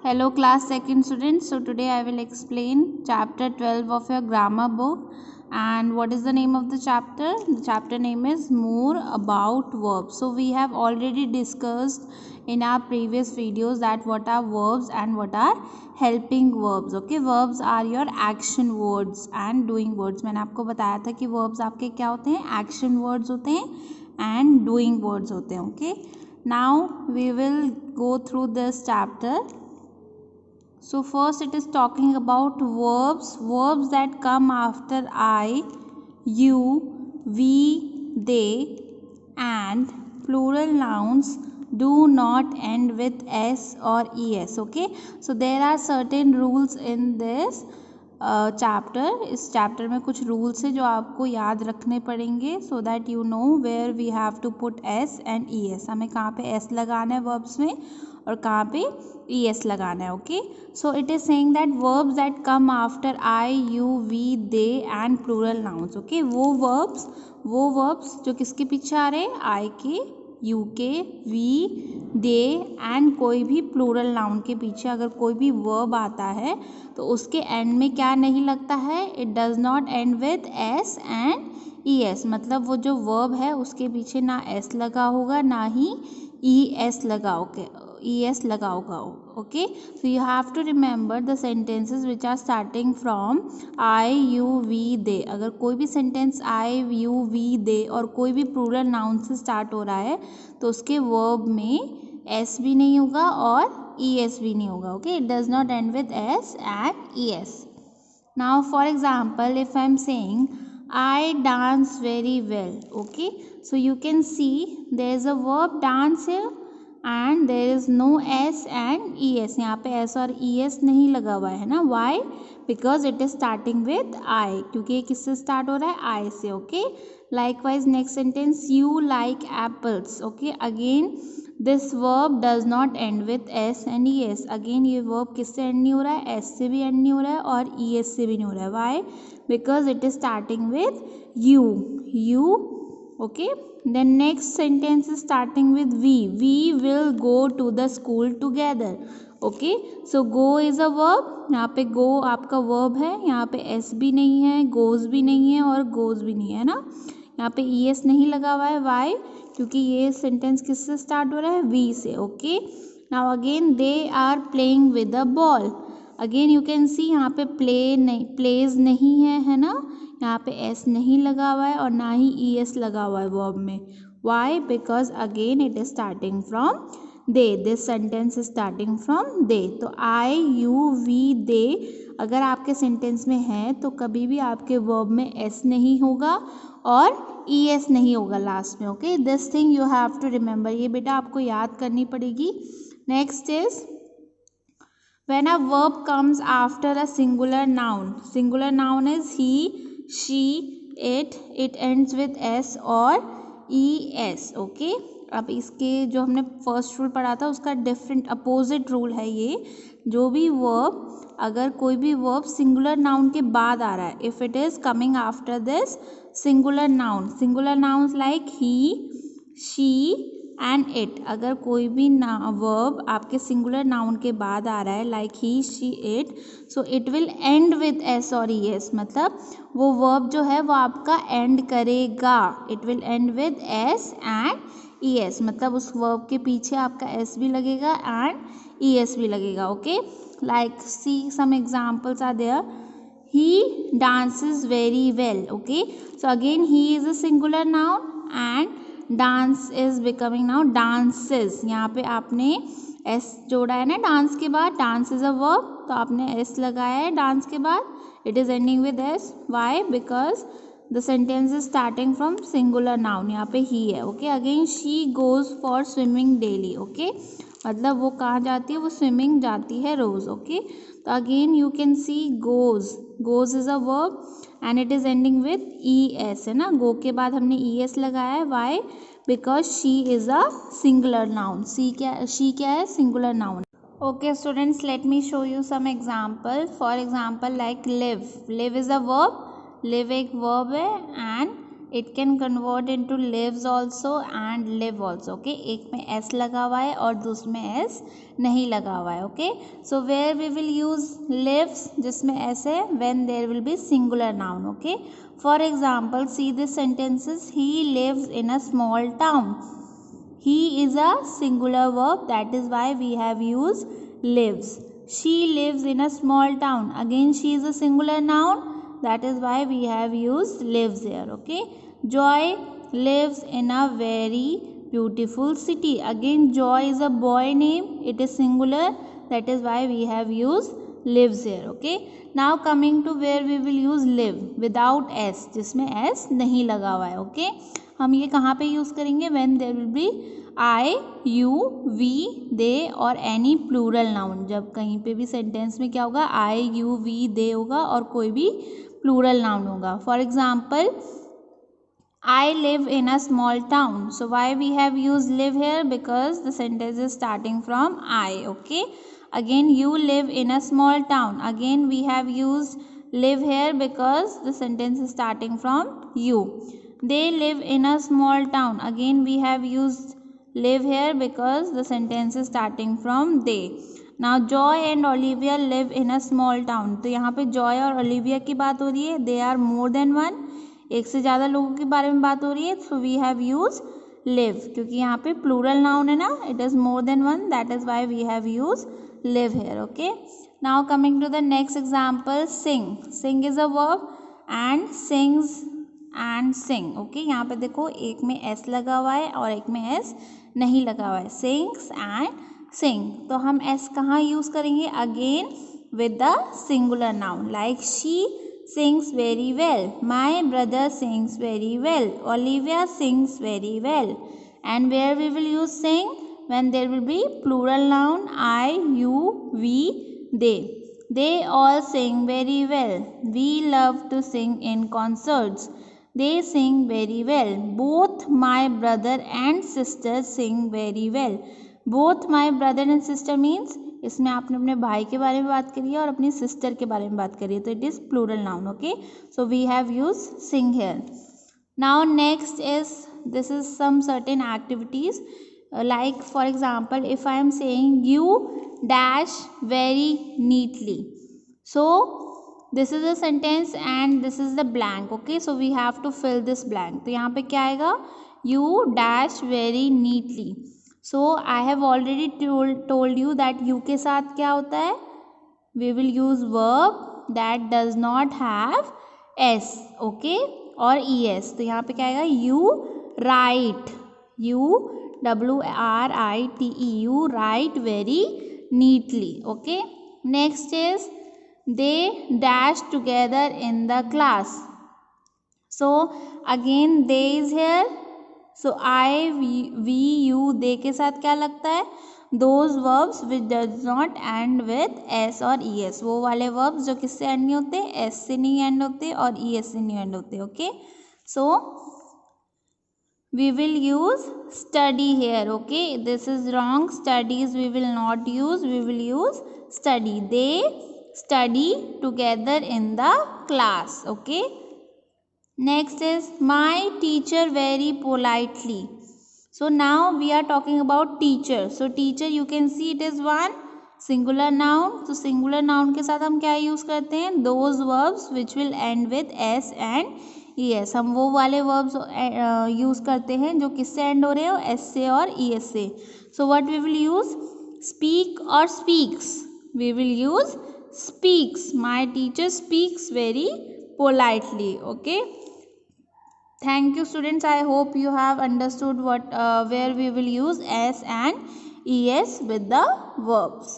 Hello class second students. So today I will explain chapter 12 of your grammar book. And what is the name of the chapter? The chapter name is More About Verbs. So we have already discussed in our previous videos that what are verbs and what are helping verbs. Okay, verbs are your action words and doing words. मैंने आपको बताया था कि verbs आपके क्या होते हैं, action words होते हैं and doing words होते हैं. Okay, now we will go through this chapter. So first it is talking about verbs that come after I, you, we, they, and plural nouns do not end with s or es. Okay, so there are certain rules in this chapter. इस chapter में कुछ rules है जो आपको याद रखने पड़ेंगे so that you know where we have to put S and E S. हमें कहाँ पे एस लगाना है वर्ब्स में और कहाँ पे ई एस लगाना है. Okay, so it is saying that verbs that come after I, you, we, they and plural nouns. Okay, वो वर्ब्स जो किसके पीछे आ रहे हैं, आई के, यू के, वी, दे एंड कोई भी प्लूरल नाउन के पीछे अगर कोई भी वर्ब आता है तो उसके एंड में क्या नहीं लगता है, it does not end with S and E S. मतलब वो जो वर्ब है उसके पीछे ना एस लगा होगा ना ही ई एस लगा होगा. Okay, so you have to remember the sentences which are starting from I, you, we, they. अगर कोई भी sentence I, you, we, they और कोई भी प्लूरल नाउन से स्टार्ट हो रहा है तो उसके वर्ब में एस भी नहीं होगा और ई एस भी नहीं होगा. Okay, it does not end with S and E S. Now for example if I am saying I dance very well. Okay, so you can see there is a verb dance here and there is no S and E S. यहाँ पे S और E S नहीं लगा हुआ है ना. Why? Because it is starting with I, क्योंकि ये किससे स्टार्ट हो रहा है, आई से. Okay, likewise next sentence you like apples. Okay, again this verb does not end with S and E S. Again ये वर्ब किससे एंड नहीं हो रहा है, एस से भी एंड नहीं हो रहा है और ई एस से भी नहीं हो रहा है. Why? Because it is starting with you. Okay, then next sentence is starting with we will go to the school together. okay, so go is a verb. यहाँ पे go आपका verb है, यहाँ पे s भी नहीं है, goes भी नहीं है और goes भी नहीं है ना. यहाँ पे es नहीं लगा हुआ है. why? क्योंकि ये सेंटेंस किससे स्टार्ट हो रहा है, we से. Okay, now again they are playing with a ball. Again you can see यहाँ पे प्लेज नहीं है ना. यहाँ पे एस नहीं लगा हुआ है और ना ही ई एस लगा हुआ है वर्ब में. Why? Because again it is starting from they. This sentence is starting from they. तो आई, यू, वी, दे अगर आपके सेंटेंस में है तो कभी भी आपके वर्ब में एस नहीं होगा और ई एस नहीं होगा लास्ट में. Okay, this thing you have to remember. ये बेटा आपको याद करनी पड़ेगी. Next is when a verb comes after a singular noun is he, she, it ends with s or es. okay, अब इसके जो हमने फर्स्ट रूल पढ़ा था उसका डिफरेंट अपोजिट रूल है ये. जो भी वर्ब अगर कोई भी वर्ब सिंगुलर नाउन के बाद आ रहा है, if it is coming after this singular nouns like he, she and it. अगर कोई भी वर्ब आपके सिंगुलर नाउन के बाद आ रहा है like he, she, it, so it will and with S और ई एस. मतलब वो वर्ब जो है वो आपका एंड करेगा. It will and with S and E S. मतलब उस वर्ब के पीछे आपका एस भी लगेगा एंड ई एस भी लगेगा. Okay, like see some examples are there. He dances very well. Okay, so again he is a singular noun and dance is becoming now dances. यहाँ पे आपने एस जोड़ा है ना डांस के बाद. डांस इज अ वर्ब तो आपने एस लगाया है डांस के बाद. It is ending with S. Why? Because the sentence is starting from singular noun. यहाँ पे ही है. Okay, again she goes for swimming daily. Okay, मतलब वो कहाँ जाती है, वो स्विमिंग जाती है रोज. ओके, तो again you can see goes is a verb and it is ending with E S है ना. गो के बाद हमने ई एस लगाया है. Why? Because she is a singular noun. She क्या है, singular noun. Okay students, let me show you some example. For example like live is a verb. Live एक वर्ब है and it can convert into lives also and live also. Okay, एक में S लगा हुआ है और दूसरे में एस नहीं लगा हुआ है. Okay, so where we will use lives जिसमें एस है, when there will be singular noun. Okay, for example see this sentences, he lives in a small town. He is a singular verb, that is why we have used lives. She lives in a small town. Again she is a singular noun, that is why we have used lives here. Okay, Joy lives in a very beautiful city. Again Joy is a boy name, it is singular, that is why we have used lives here. Okay, now coming to where we will use live without s, जिसमें s नहीं लगा हुआ है. Okay, हम ये कहाँ पे use करेंगे, when there will be I, you, we, they और एनी प्लूरल नाउन. जब कहीं पे भी सेंटेंस में क्या होगा, आई, यू, वी, दे होगा और कोई भी प्लूरल नाउन होगा. For example, I live in a small town. So why we have used live here? Because the sentence is starting from I. Okay, again you live in a small town. Again we have used live here because the sentence is starting from you. They live in a small town. Again we have used live here because the sentence is starting from they. Now Joy and Olivia live in a small town. तो यहाँ पे Joy और Olivia की बात हो रही है. They are more than one. एक से ज़्यादा लोगों के बारे में बात हो रही है. So we have use live, क्योंकि यहाँ पे प्लूरल नाउन है ना, it is more than one, that is why we have use live here. Okay, now coming to the next example, sing. Sing is a verb and sings and sing. Okay, यहाँ पे देखो एक में S लगा हुआ है और एक में एस नहीं लगा हुआ है. सिंग्स एंड सिंग. तो हम एस कहाँ यूज़ करेंगे, again with the singular noun, like she sings very well, my brother sings very well, Olivia sings very well. And where we will use sing, when there will be plural noun, I, you, we, they. They all sing very well. We love to sing in concerts. They sing very well. Both my brother and sister sing very well. Both my brother and sister means इसमें आपने अपने भाई के बारे में बात करी है और अपनी सिस्टर के बारे में बात करी है, तो it is plural noun. Okay, so we have use sing here. Now next is, this is some certain activities, like for example, if I am saying you dash very neatly, so this is a sentence and this is the blank. Okay, so we have to fill this blank. तो यहाँ पे क्या आएगा, you dash very neatly. So I have already told you that you के साथ क्या होता है, we will use verb that does not have S. Okay, और ई एस. तो यहाँ पे क्या आएगा, you write, you WRITE, you write very neatly. Okay, next is they dash together in the class. So again they is here. So I, we, you, they के साथ क्या लगता है, those verbs which does not end with S और E S. वो वाले verbs जो किससे एंड नहीं होते, एस से नहीं एंड होते और ई एस से नहीं एंड होते. Okay, so we will use study here. Okay, this is wrong, studies we will not use, we will use study. They study together in the class. Okay, next is my teacher very politely. So now we are talking about teacher. So teacher you can see it is one singular noun. So singular noun के साथ हम क्या use करते हैं, those verbs which will end with s and es. हम वो वाले verbs use करते हैं जो किससे end हो रहे हो, s से और es से. So what we will use, speak or speaks. We will use speaks. My teacher speaks very politely. Okay. Thank you students, I hope you have understood what where we will use s and es with the verbs.